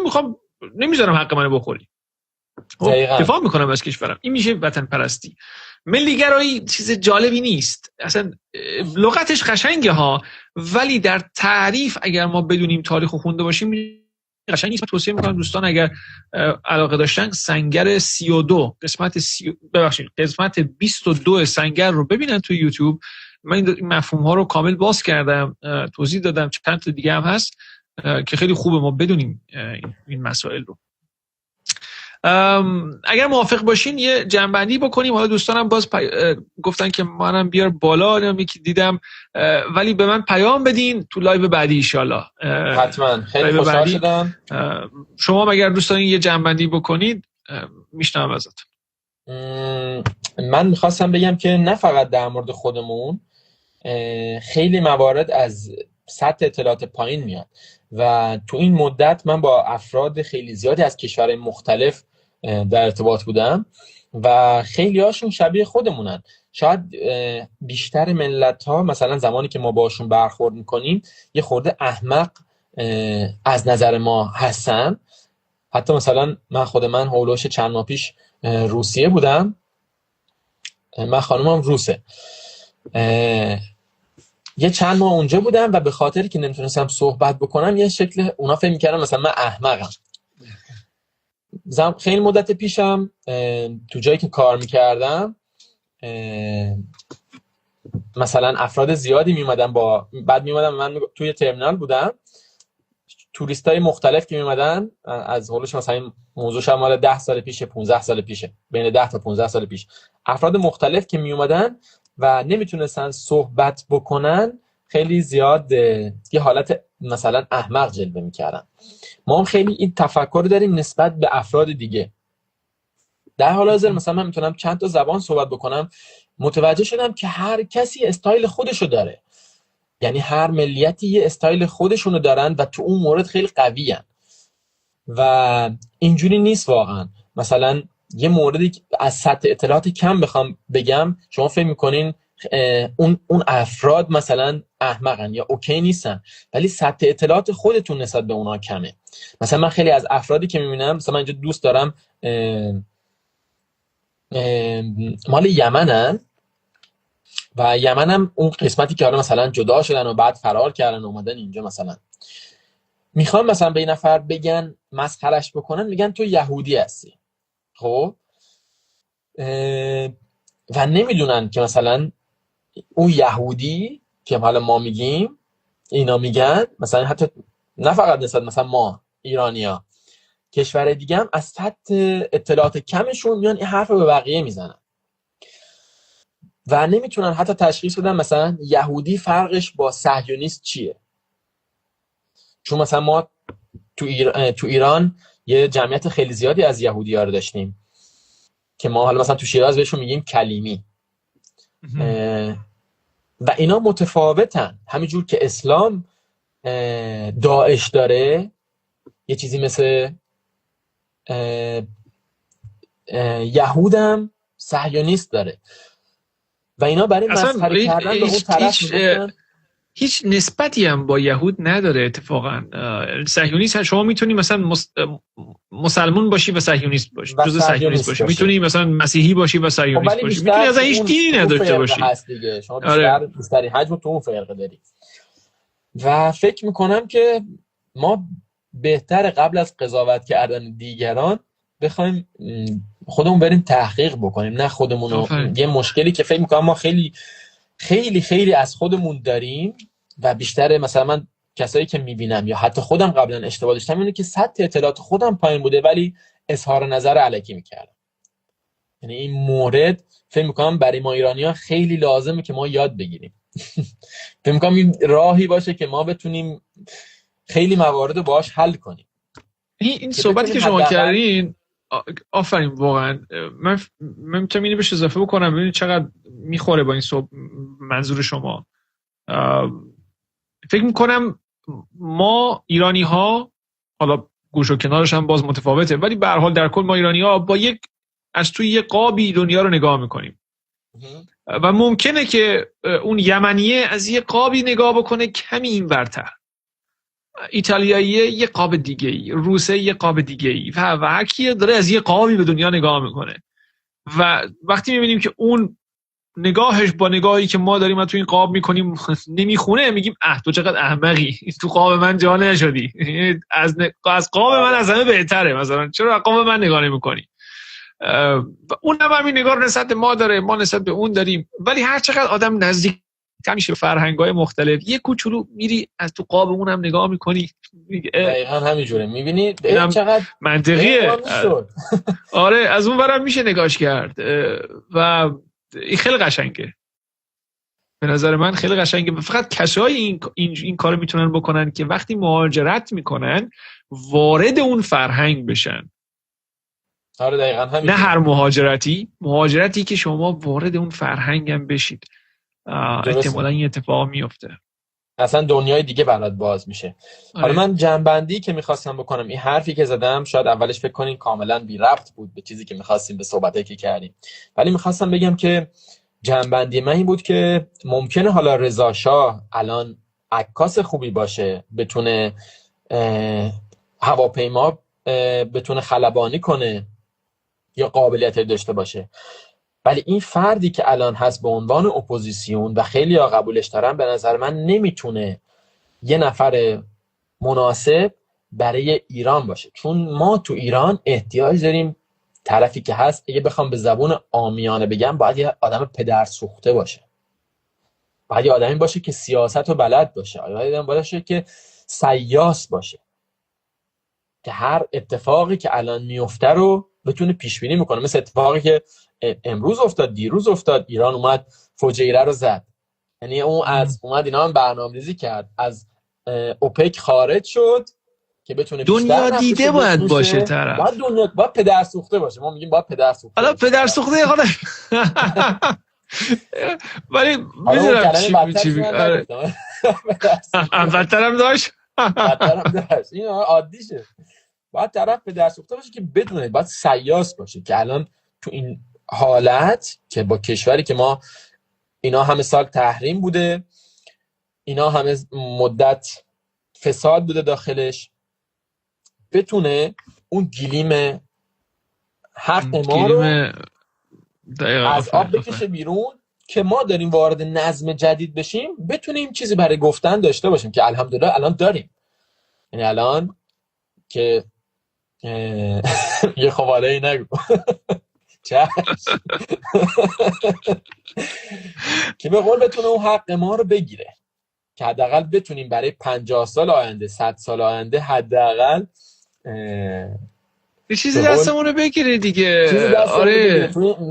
نمیذارم حق منو بخوری، دفاع میکنم از کشورم. این میشه وطن پرستی. ملیگرایی چیز جالبی نیست اصلا، لغتش قشنگه ها، ولی در تعریف اگر ما بدونیم تاریخ رو خونده باشیم قشنگ نیست. من توصیه میکنم دوستان اگر علاقه داشتن سنگر 32 قسمت 22 سنگر رو ببینن تو یوتیوب. من این مفهوم ها رو کامل باز کردم، توضیح دادم، چند تا دیگه هم هست که خیلی خوبه ما بدونیم این مسائل رو. اگر موافق باشین یه جنبندی بکنیم. حالا دوستانم باز گفتن که منم بیار بالا، یکی دیدم، ولی به من پیام بدین تو لایو بعدی ان شاء الله. حتما، خیلی خوشحال شدم. شما اگر دوست دارین یه جنبندی بکنید میشنم ازت. من میخواستم بگم که نه فقط در مورد خودمون، خیلی موارد از سطح اطلاعات پایین میاد و تو این مدت من با افراد خیلی زیادی از کشورهای مختلف در ارتباط بودم و خیلی هاشون شبیه خودمونن. شاید بیشتر ملت ها مثلا زمانی که ما باشون برخورد میکنیم یه خورده احمق از نظر ما هستن. حتی مثلا من هولوش چند ماه پیش روسیه بودم، من خانومم روسه، یه چند ماه اونجا بودم و به خاطر که نمیتونستم صحبت بکنم یه شکل اونا فکر میکردن مثلا من احمقم. خیلی مدت پیشم تو جایی که کار میکردم مثلا افراد زیادی میومدن، بعد میومدن من توی ترمینال بودم، توریستای مختلف که میومدن از هولوش، مثلا موضوعش مال 10 سال پیشه، 15 سال پیشه، بین 10 تا 15 سال پیش، افراد مختلف که میومدن و نمیتونستن صحبت بکنن خیلی زیاد یه حالت مثلا احمق جلوه میکردن. ما هم خیلی این تفکر داریم نسبت به افراد دیگه. در حال حاضر مثلا من میتونم چند تا زبان صحبت بکنم، متوجه شدم که هر کسی استایل خودشو داره، یعنی هر ملیتی یه استایل خودشونو دارن و تو اون مورد خیلی قویان و اینجوری نیست واقعا. مثلا یه موردی از سطح اطلاعات کم بخوام بگم، شما فکر میکنین اون افراد مثلا احمقن یا اوکی نیستن، ولی سطح اطلاعات خودتون نسبت به اونا کمه. مثلا من خیلی از افرادی که میبینم، مثلا من اینجا دوست دارم مال یمنن و یمنم اون قسمتی که حالا مثلا جدا شدن و بعد فرار کردن و اومدن اینجا، مثلا میخوام مثلا به این نفر بگن مسخرش بکنن، میگن تو یهودی هستی. خب و نمیدونن که مثلا اون یهودی که حالا ما میگیم اینا میگن، مثلا حتی نه فقط نسبت مثلا ما ایرانیا، کشور دیگه هم از سطح اطلاعات کمشون میان این حرف رو به بقیه میزنن و نمیتونن حتی تشخیص بدن مثلا یهودی فرقش با صهیونیست چیه. چون مثلا ما تو ایران یه جمعیت خیلی زیادی از یهودی‌ها رو داشتیم که ما حالا مثلا تو شیراز بهشون میگیم کلیمی و اینا متفاوتن. همینجور که اسلام داعش داره، یه چیزی مثل یهودم صهیونیست داره و اینا برای مسخره کردن به اون طرف هیچ نسبتی هم با یهود نداره. اتفاقا صهیونیست شما میتونی مثلا مسلمان باشی و صهیونیست باشی، جزء صهیونیست باشی، میتونی مثلا مسیحی باشی و صهیونیست باشی، میتونی از هیچ دینی نداشته باشی. شما بیشتری حجم تو اون فرقه داری و فکر میکنم که ما بهتر قبل از قضاوت کردن دیگران بخوایم خودمون بریم تحقیق بکنیم، نه خودمون یه مشکلی که فکر میکنم ما خیلی خیلی خیلی از خودمون داریم و بیشتر مثلا من کسایی که میبینم یا حتی خودم قبلا اشتباه داشتم اینه که سطح اطلاعات خودم پایین بوده ولی اظهار نظر الکی میکردم. یعنی این مورد فکر میکنم برای ما ایرانی‌ها خیلی لازمه که ما یاد بگیریم. فکر میکنم این راهی باشه که ما بتونیم خیلی موارد رو باهاش حل کنیم. این صحبتی که شما کردین آفرین واقعا. من میتونم اینو بهش اضافه بکنم ببینید چقدر میخوره با این منظور شما. فکر میکنم ما ایرانی ها، حالا گوش و کنارش هم باز متفاوته، ولی به هر حال در کل ما ایرانی ها با از توی یک قابی دنیا رو نگاه میکنیم و ممکنه که اون یمنیه از یک قابی نگاه بکنه کمی این برتر، ایتالیاییه یک قاب دیگه ای، روسه یک قاب دیگه ای و هر کی داره از یک قابی به دنیا نگاه میکنه و وقتی میبینیم که اون نگاهش با نگاهی که ما داریم تو این قاب میکنیم نمیخونه، میگیم تو چقدر احمقی، تو قاب من جا نشدی، از قاب من از همه بهتره، مثلا چرا قاب من نگاه نمیکنی؟ اون هم همین نگاه نسبت ما داره، ما نسبت به اون داریم. ولی هر چقدر آدم نزدیک میشه به فرهنگ‌های مختلف، یه کوچولو میری از تو قاب اون هم نگاه میکنی، دقیقاً همینجوره، میبینی چقدر منطقیه. آره از اون ورم میشه نگاش کرد و این خیلی قشنگه، به نظر من خیلی قشنگه. فقط کسایی این کارو میتونن بکنن که وقتی مهاجرت میکنن وارد اون فرهنگ بشن. آره دقیقاً همین. نه هر مهاجرتی که شما وارد اون فرهنگ هم بشید، احتمالاً این اتفاق میفته، اصلا دنیای دیگه برات باز میشه. حالا من جنبندی که میخواستم بکنم، این حرفی که زدم شاید اولش فکر کنین کاملا بی ربط بود به چیزی که میخواستیم، به صحبتی که کردیم، ولی میخواستم بگم که جنبندی من این بود که ممکنه حالا رضا شاه الان عکاس خوبی باشه، بتونه هواپیما بتونه خلبانی کنه یا قابلیت داشته باشه، ولی این فردی که الان هست به عنوان اپوزیسیون و خیلی ها قبولش دارن، به نظر من نمیتونه یه نفر مناسب برای ایران باشه. چون ما تو ایران احتیاج داریم طرفی که هست، اگه بخوام به زبون عامیانه بگم، باید یه آدم پدر سوخته باشه، باید یه آدمی باشه که سیاست رو بلد باشه، باید یه آدمی باشه که سیاس باشه، که هر اتفاقی که الان میفته رو بتونه پیش بینی میکنه. مثل اتفاقی که امروز افتاد، دیروز افتاد، ایران اومد فجیره رو زد، یعنی اون از اومد اینا هم برنامه‌ریزی کرد، از اوپک خارج شد که بتونه دنیا دیده باید باشه طرف، باید دنیا باید پدر سوخته باشه. ما میگیم باید پدر سوخته، حالا پدر سوخته حالا ولی میدونم چی بدترم داشت این عادیشه. باید طرف پدر سوخته باشه که بدونه، باید سیاس باشه، که الان تو این حالت که با کشوری که ما اینا همه سال تحریم بوده، اینا همه مدت فساد بوده داخلش، بتونه اون گلیم حق ما رو از آب بکشه بیرون، که ما داریم وارد نظم جدید بشیم، بتونیم چیزی برای گفتن داشته باشیم، که الحمدلله الان داریم. یعنی الان که یه خباله‌ای نگو که به قول بتونه اون حق ما رو بگیره، که حداقل بتونیم برای 50 سال آینده، 100 سال آینده حداقل یه چیزی دستمون رو بگیره دیگه. آره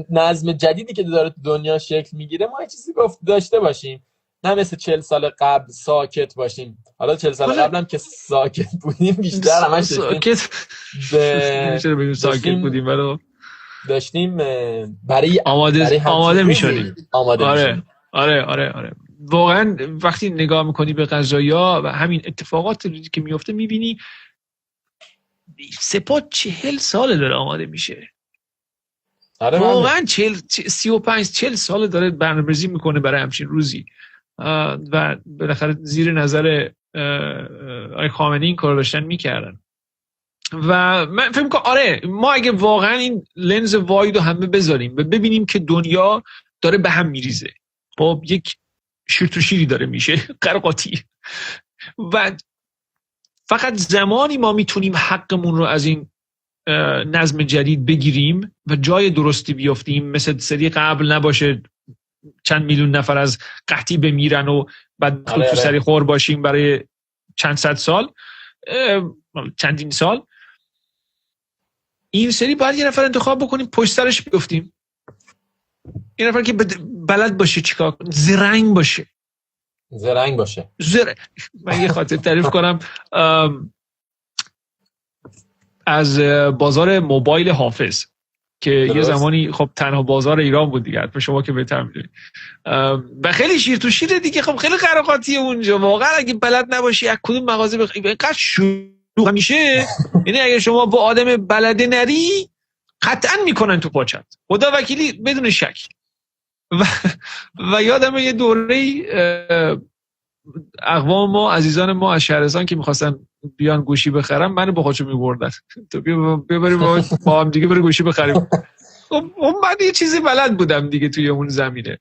نظم جدیدی که داره دنیا شکل میگیره، ما یه چیزی داشته باشیم، نه مثل 40 سال قبل ساکت باشیم. حالا 40 سال قبل هم که ساکت بودیم بیشتر همش ساکت بودیم، ولی داشتیم برای آماده میشدیم. آره واقعا وقتی نگاه میکنی به قضایا و همین اتفاقات که میفته، میبینی سپاه 40 ساله داره آماده میشه. واقعا 35-40 ساله داره برنامه‌ریزی میکنه برای همچین روزی و بالاخره زیر نظر آقای خامنه‌ای این کارو داشتن میکردن. و من فکر میکنم آره ما اگه واقعا این لنز واید رو همه بذاریم و ببینیم که دنیا داره به هم میریزه، خب یک شیر تو شیری داره میشه قرقاتی، و فقط زمانی ما میتونیم حقمون رو از این نظم جدید بگیریم و جای درستی بیافتیم، مثل سری قبل نباشه چند میلیون نفر از قحطی بمیرن و بعد تو سری خور باشیم برای چند صد سال، چندین سال. این سری باید یه نفر انتخاب بکنیم، پشت سرش بیفتیم این نفر که بلد باشه چیکار، زرنگ باشه. من یه خاطر تعریف کنم از بازار موبایل حافظ که یه زمانی خب تنها بازار ایران بود دیگه، حتما شما که بهتر میدونید، و خیلی شیر تو شیره دیگه. خب خیلی قراقاتیه اونجا واقعا، اگه بلد نباشی از کدوم مغازه اینقدر شلوغ میشه، یعنی اگه شما با آدم بلده نری قطعا میکنن تو پاچت، خدا وکیلی بدون شک. و یادم یه دوره اقوام ما، عزیزان ما از شهرستان که میخواستن بیان گوشی بخرم، منو با خودشون میبردن تو ببریم با هم دیگه بریم گوشی بخریم. خب من یه چیزی بلد بودم دیگه توی اون زمینه.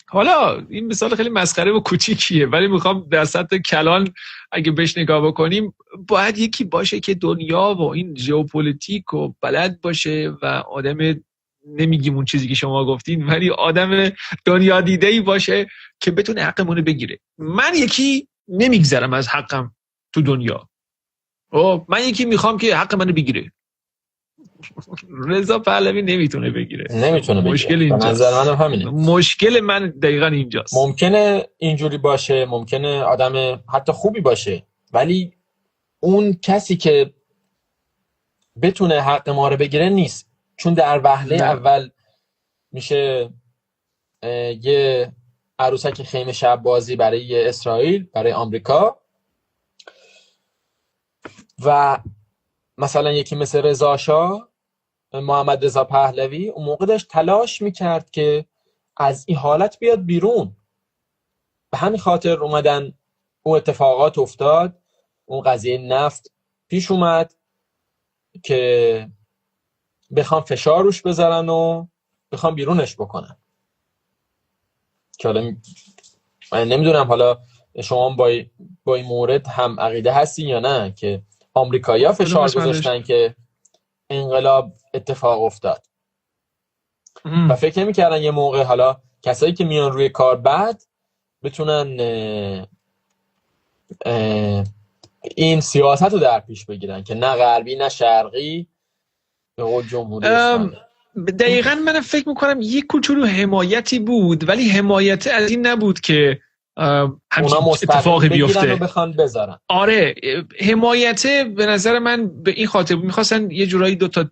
حالا این مثال خیلی مسخره و کوچیکیه، ولی میخوام در سطح کلان اگه بهش نگاه بکنیم، باید یکی باشه که دنیا و این ژئوپلیتیک و بلد باشه و آدم، نمیگیم اون چیزی که شما گفتین، ولی آدم دنیا دیده‌ای باشه که بتونه حقمونو بگیره. من یکی نمیگذرم از حقم تو دنیا، من یکی میخوام که حق منو بگیره. رضا پهلوی نمیتونه بگیره. مشکل اینجاست. به نظر من همینه. مشکل من دقیقاً اینجاست. ممکنه اینجوری باشه، ممکنه آدم حتی خوبی باشه، ولی اون کسی که بتونه حق ما رو بگیره نیست. چون در وهله اول میشه یه عروسک خیمه شب بازی برای اسرائیل، برای آمریکا، و مثلا یکی مثل رضا شاه، محمد رضا پهلوی، اون موقع داشت تلاش میکرد که از این حالت بیاد بیرون. به همین خاطر اومدن اون اتفاقات افتاد، اون قضیه نفت پیش اومد که بخوام فشار روش بذارن و بخوام بیرونش بکنن. که حالا من نمیدونم حالا شما با این مورد هم عقیده هستین یا نه، که آمریکایی‌ها فشار گذاشتن که انقلاب اتفاق افتاد و فکر نمی‌کردن یه موقع حالا کسایی که میان روی کار بعد بتونن این سیاست رو در پیش بگیرن که نه غربی نه شرقی، به قول جمهوری اسلامی. دقیقاً من فکر میکنم یک کوچولو حمایتی بود، ولی حمایت از این نبود که همچین اتفاقی بیفته. آره، حمایت به نظر من به این خاطر بود میخواستن یه جورایی دوتا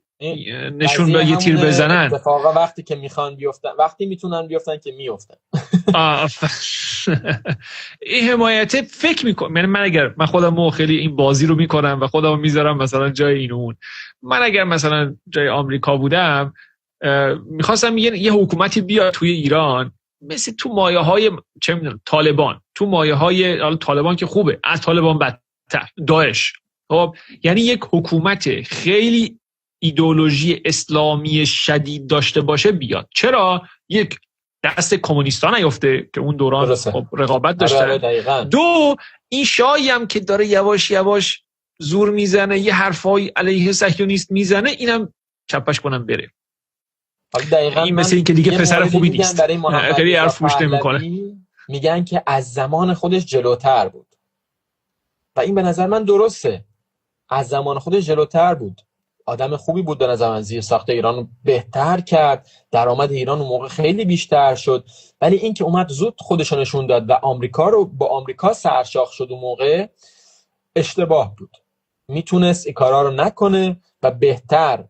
نشون به یه تیر بزنن. اتفاقا وقتی که میخوان بیفتن، وقتی میتونن بیفتن که میفتن. این حمایت فکر میکنم، یعنی من خودم خیلی این بازی رو میکنم و خودم میذارم مثلا جای این اون. من اگر مثلا جای آمریکا بودم میخواستم یه حکومتی بیاد توی ایران، مثل تو مایه‌های چه میدونم طالبان، تو مایه‌های طالبان که خوبه، از طالبان بدتر داعش. خب یعنی یک حکومت خیلی ایدئولوژی اسلامی شدید داشته باشه بیاد. چرا؟ یک، دست کمونیستان نیفته که اون دوران خب رقابت داشتن. دو، این شاهی هم که داره یواش یواش زور میزنه، یه حرفای علیه صهیونیست میزنه، اینم چپش کنم بره. این مثل این که دیگه پسر خوبی نیست، خیلی حرف گوش نمیکنه. میگن که از زمان خودش جلوتر بود و این به نظر من درسته. از زمان خودش جلوتر بود، آدم خوبی بود، به نظر من زیر ساخت ایران رو بهتر کرد، درآمد ایران اون موقع خیلی بیشتر شد. ولی این که اومد زود خودش نشون داد و آمریکا رو با آمریکا سرشاخ شد، اون موقع اشتباه بود. میتونست این کارا رو نکنه و بهتر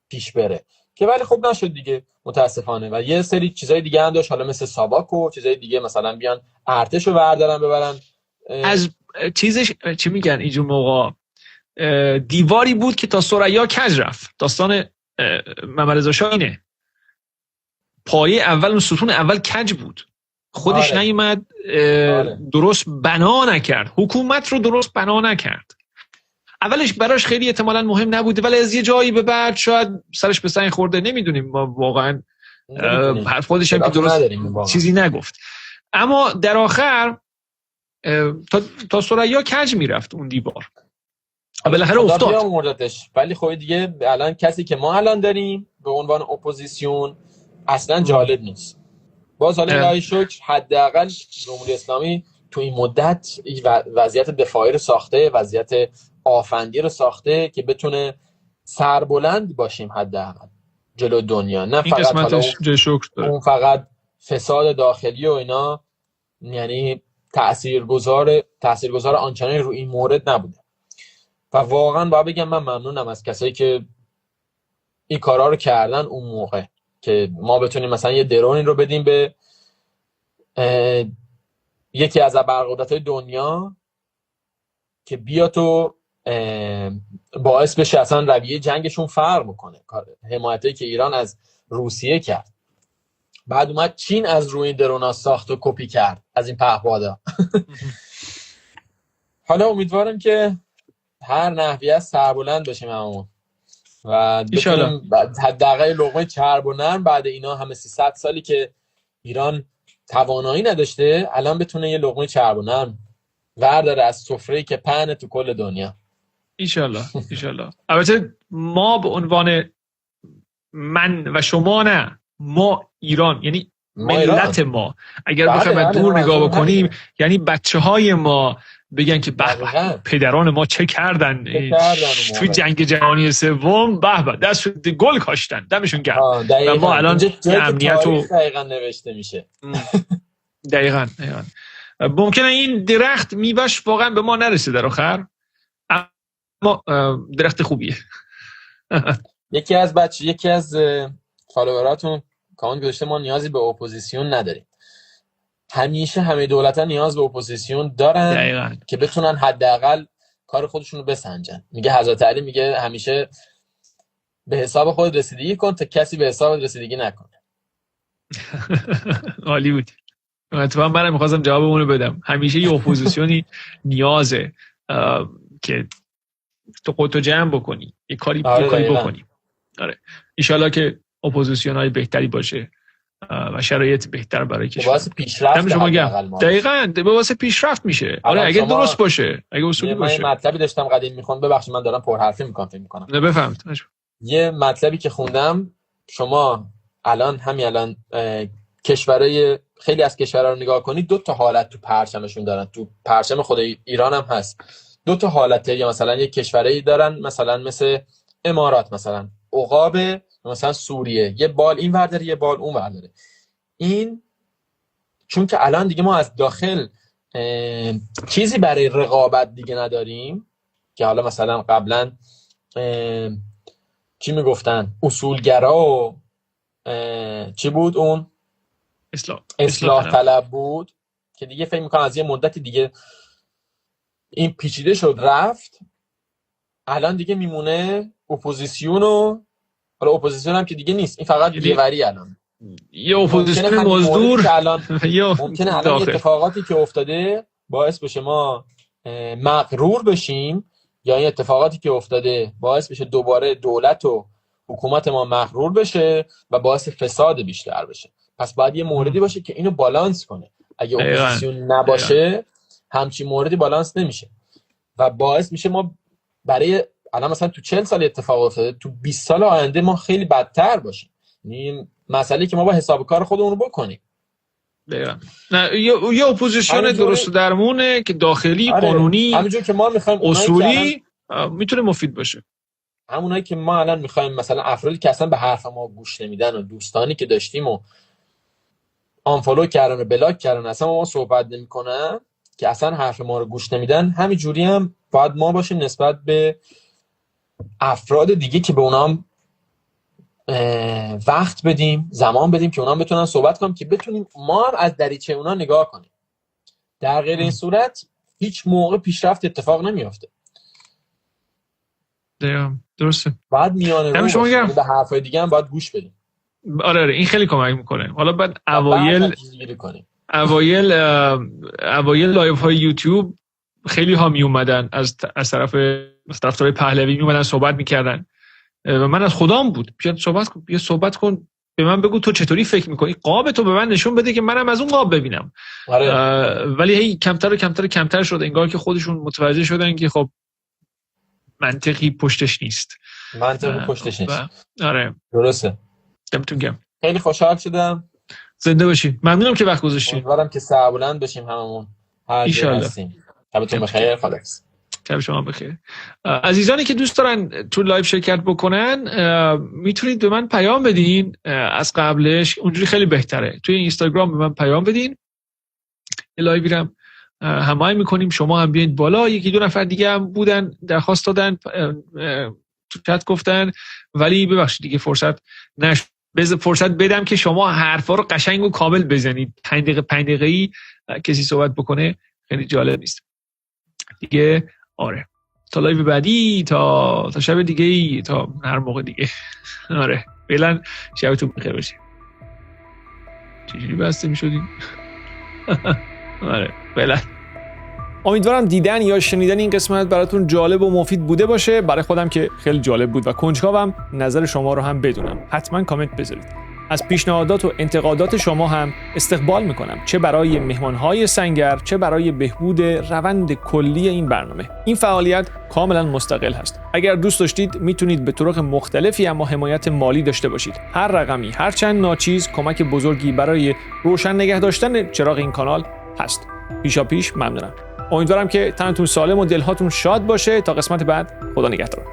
پیش بره، که ولی خب نشد دیگه متاسفانه. و یه سری چیزای دیگه هم داشت، حالا مثل ساواک و چیزای دیگه، مثلا بیان ارتش رو بردارن ببرن. از چیزش چی میگن اینجور موقع، دیواری بود که تا ثریا کج رفت. داستان محمد رضا شاه اینه، پایه اول اون ستون اول کج بود، خودش نیومد درست بنا نکرد، حکومت رو درست بنا نکرد. اولش براش خیلی احتمالاً مهم نبوده، ولی از یه جایی به بعد شاید سرش به سنگ خورده، نمیدونیم ما واقعا، خودش هم که درست چیزی نگفت. اما در آخر تا ثریا کج میرفت اون دیوار، بالاخره افتاد. ولی خب دیگه الان کسی که ما الان داریم به عنوان اپوزیسیون اصلا جالب نیست. باز حالا الهی شکر حداقل جمهوری اسلامی تو این مدت وضعیت دفاعی رو ساخته، وضعیت آفندی رو ساخته که بتونه سربلند باشیم حداقل. جلو دنیا، نه این فقط حالا قسمتش جای شکر داره. اون فقط فساد داخلی و اینا، یعنی تاثیرگذار آنچنانی رو این مورد نبوده. و واقعا باید بگم من ممنونم از کسایی که این کارا رو کردن اون موقع، که ما بتونیم مثلا یه درونی رو بدیم به یکی از ابرقدرت‌های دنیا که بیا تو باعث بشه اصلا رویه جنگشون فرق بکنه. حمایتی که ایران از روسیه کرد، بعد اومد چین از روی این درونا ساخت و کپی کرد از این پهپادا. حالا امیدوارم که هر نحوی از سربلند بشیم همون و بتونیم حداقل لقمه چرب و نرم بعد اینا همه 300 سالی که ایران توانایی نداشته، الان بتونه یه لقمه چرب و نرم ورداره از سفره‌ای که پهنه تو کل دنیا. ایشالله. البته ما به عنوان من و شما نه، ما ایران، یعنی ملت ما، اگر بخوایم از دور نگاه بکنیم یعنی بچه‌های ما بگن که به پدران ما چه کردن توی جنگ جهانی سوم، به دست گل کاشتن، دمشون گرم. و ما الان امنیت و دقیقاً نوشته میشه. دقیقاً. ممکنه این درخت میوهش واقعا به ما نرسه در آخر، اما درخت خوبیه. یکی از فالووراتون کامنت گذاشته ما نیازی به اپوزیسیون نداریم. همیشه همه دولت‌ها نیاز به اپوزیسیون دارن دقیقاً. که بتونن حداقل کار خودشون رو بسنجن. میگه حضرت علی میگه همیشه به حساب خود رسیدگی کن تا کسی به حساب رسیدگی نکنه. عالی بود. اتفاقا منم می‌خواستم جواب اونو بدم. همیشه یه اپوزیسیونی نیازه که تو خودتو جمع بکنی، یه کاری بکنی. آره. ان که اپوزیسیون‌های بهتری باشه و شرایط بهتر برای کشور. واسه پیشرفت دقیقاً به واسه پیشرفت میشه. آره اگه درست باشه، اگه اصولی باشه. من مطلبی داشتم قدیم میخوام، ببخشید من دارم پرحرفی میکنم فکر میکنم. نه بفهمید. یه مطلبی که خوندم، شما الان کشورهای خیلی از کشورها رو نگاه کنید، 2 تا حالت تو پرچمشون دارن. تو پرچم خود ایران هم هست 2 تا حالته. یا مثلا یک کشورایی دارن مثلا مثل امارات، مثلا عقاب، مثلا سوریه، یه بال این ور داره یه بال اون ور داره. این چون که الان دیگه ما از داخل چیزی برای رقابت دیگه نداریم، که حالا مثلا قبلا چی میگفتن اصولگرا و چی بود اون اصلاح طلب بود، که دیگه فکر میکنم از یه مدتی دیگه این پیچیده شد رفت. الان دیگه میمونه اپوزیسیون و حالا اپوزیسیون هم که دیگه نیست، این فقط بی‌وری. الان یه اپوزیسیون مزدور ممکنه الان اتفاقاتی که افتاده باعث بشه ما مغرور بشیم، یا این اتفاقاتی که افتاده باعث بشه دوباره دولت و حکومت ما مغرور بشه و باعث فساد بیشتر بشه. پس باید یه موردی باشه که اینو بالانس کنه. اگه اپوزیسیون نباشه همچین موردی بالانس نمیشه و باعث میشه ما برای الان مثلا تو 40 سال اتفاق افتاده، تو 20 سال آینده ما خیلی بدتر باشیم. یعنی مسئله که ما با حساب کار خودمون رو بکنیم. دقیقاً. نه یه اپوزیسیون درست درمونه که داخلی قانونی همونجور که ما میخوایم اصولی میتونه مفید باشه. همونایی که ما الان میخوایم مثلا افرادی که اصلا به حرف ما گوش نمیدن و دوستانی که داشتیم و آنفالو کردن و بلاک کردن، اصلا ما صحبت نمیکنن، که اصلا حرف ما رو گوش نمیدن، همین جوری هم باید ما باشیم نسبت به افراد دیگه که به اونام وقت بدیم، زمان بدیم که اونا بتونن صحبت کنن، که بتونیم ما هم از دریچه اونا نگاه کنیم. در غیر این صورت هیچ موقع پیشرفت اتفاق نمیافته. درسته. باید میانه رو باشیم، به حرفای دیگه هم باید گوش بدیم. آره این خیلی کمک میکنه. حالا بعد اوایل لایو های یوتیوب خیلی ها می اومدن از طرفدارای پهلوی می اومدن صحبت میکردن و من از خدام بود بیا صحبت کن به من بگو تو چطوری فکر میکنی، قاب تو به من نشون بده که منم از اون قاب ببینم. ولی هی کمتر شد، انگار که خودشون متوجه شدن که خب منطقی پشتش نیست. آره درسته. دمتون گرم. خیلی خوشحال شدم. زنده باشی. ممنونم که وقت گذاشتین. امیدوارم که سربلند بشیم هممون. هر جا هستیم. شبتون بخیر. خداحافظ. شب شما بخیر. عزیزانی که دوست دارن تو لایو شرکت بکنن میتونید به من پیام بدین. از قبلش اونجوری خیلی بهتره. توی اینستاگرام به من پیام بدین، لایو میرم هماهنگ میکنیم. شما هم بیاین بالا. یکی دو نفر دیگه هم بودن درخواست دادن تو چت گفتن، ولی ببخشید دیگه فرصت فرصت بدم که شما حرفا رو قشنگ و کامل بزنید. 5 دقیقه‌ای کسی صحبت بکنه خیلی جالب نیست دیگه. آره تا لایو بعدی، تا شب دیگه ای، تا هر موقع دیگه. آره فعلا شبتون بخیر باشه. چجوری بسته میشدیم؟ آره فعلا. امیدوارم دیدن یا شنیدن این قسمت براتون جالب و مفید بوده باشه. برای خودم که خیلی جالب بود و کنجکاوم نظر شما رو هم بدونم. حتما کامنت بذارید. از پیشنهادات و انتقادات شما هم استقبال میکنم، چه برای مهمانهای سنگر، چه برای بهبود روند کلی این برنامه. این فعالیت کاملا مستقل هست. اگر دوست داشتید میتونید به طرق مختلفی اما حمایت مالی داشته باشید. هر رقمی، هر چند ناچیز کمک بزرگی برای روشن نگه داشتن چراغ این کانال هست. پیشاپیش ممنونم. امیدوارم که تنتون سالم و دلهاتون شاد باشه. تا قسمت بعد، خدا نگهدار.